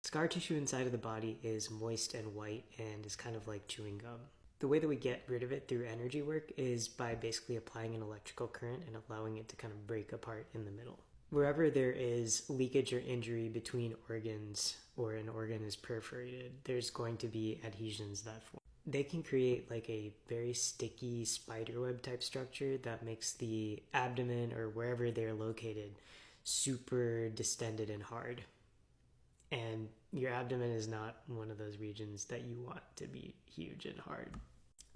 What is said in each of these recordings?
Scar tissue inside of the body is moist and white and is kind of like chewing gum. The way that we get rid of it through energy work is by basically applying an electrical current and allowing it to kind of break apart in the middle. Wherever there is leakage or injury between organs or an organ is perforated, there's going to be adhesions that form. They can create like a very sticky spiderweb type structure that makes the abdomen or wherever they're located super distended and hard. And your abdomen is not one of those regions that you want to be huge and hard.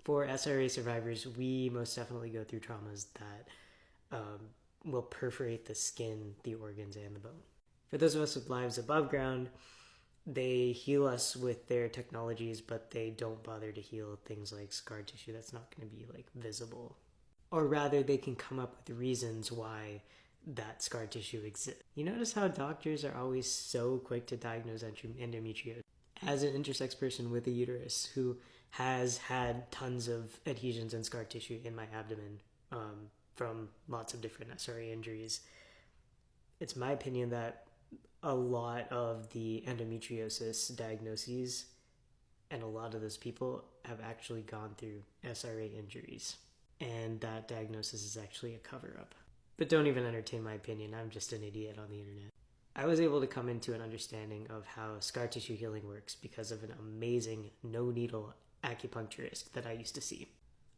For SRA survivors, we most definitely go through traumas that will perforate the skin, the organs, and the bone. For those of us with lives above ground, they heal us with their technologies, but they don't bother to heal things like scar tissue that's not going to be like visible. Or rather, they can come up with reasons why that scar tissue exists. You notice how doctors are always so quick to diagnose endometriosis. As an intersex person with a uterus who has had tons of adhesions and scar tissue in my abdomen from lots of different SRA injuries, it's my opinion that a lot of the endometriosis diagnoses and a lot of those people have actually gone through SRA injuries, and that diagnosis is actually a cover-up. But don't even entertain my opinion. I'm just an idiot on the internet. I was able to come into an understanding of how scar tissue healing works because of an amazing no-needle acupuncturist that I used to see.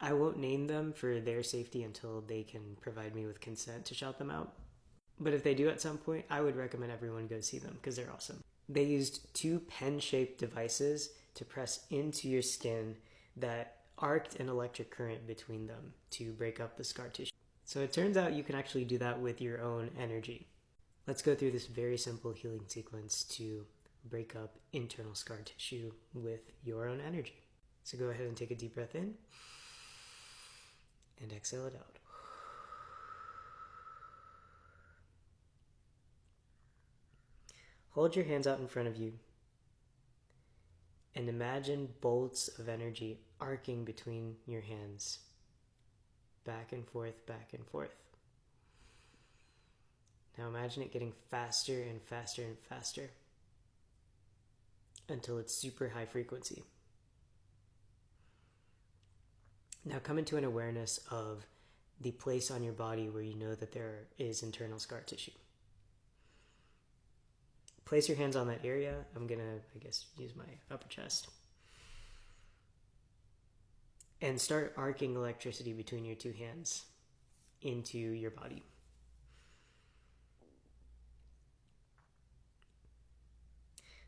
I won't name them for their safety until they can provide me with consent to shout them out. But if they do at some point, I would recommend everyone go see them because they're awesome. They used 2 pen-shaped devices to press into your skin that arced an electric current between them to break up the scar tissue. So it turns out you can actually do that with your own energy. Let's go through this very simple healing sequence to break up internal scar tissue with your own energy. So go ahead and take a deep breath in and exhale it out. Hold your hands out in front of you and imagine bolts of energy arcing between your hands. Back and forth, back and forth. Now imagine it getting faster and faster and faster until it's super high frequency. Now come into an awareness of the place on your body where you know that there is internal scar tissue. Place your hands on that area. I'm going to, use my upper chest. And start arcing electricity between your 2 hands into your body.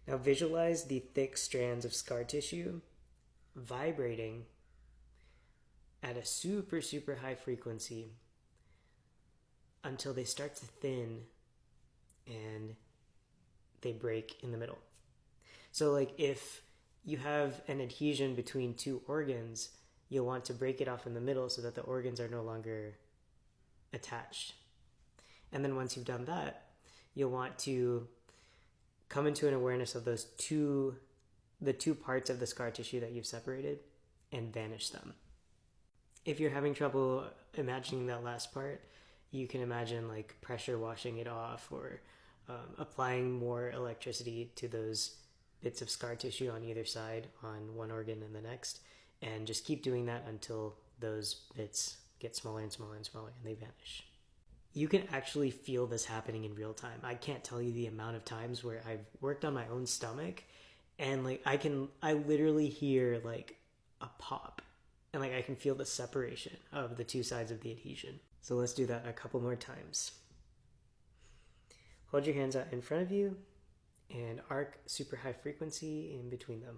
Now visualize the thick strands of scar tissue vibrating at a super, super high frequency until they start to thin and they break in the middle. So like if you have an adhesion between 2 organs, you'll want to break it off in the middle so that the organs are no longer attached. And then once you've done that, you'll want to come into an awareness of the 2 parts of the scar tissue that you've separated and vanish them. If you're having trouble imagining that last part, you can imagine like pressure washing it off or applying more electricity to those bits of scar tissue on either side on one organ and the next, and just keep doing that until those bits get smaller and smaller and smaller and they vanish. You can actually feel this happening in real time. I can't tell you the amount of times where I've worked on my own stomach and like I literally hear like a pop and like I can feel the separation of the 2 sides of the adhesion. So let's do that a couple more times. Hold your hands out in front of you and arc super high frequency in between them.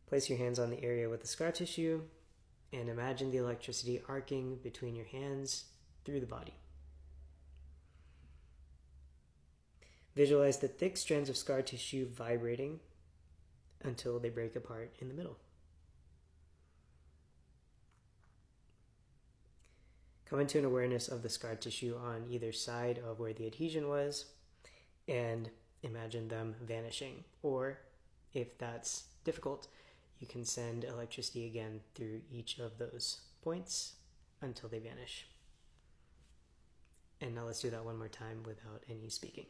Place your hands on the area with the scar tissue and imagine the electricity arcing between your hands through the body. Visualize the thick strands of scar tissue vibrating until they break apart in the middle. Come into an awareness of the scar tissue on either side of where the adhesion was and imagine them vanishing. Or if that's difficult, you can send electricity again through each of those points until they vanish. And now let's do that one more time without any speaking.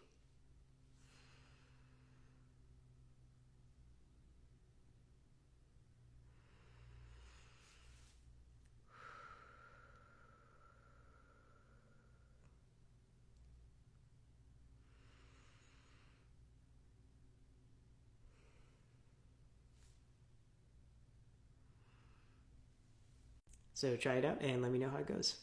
So try it out and let me know how it goes.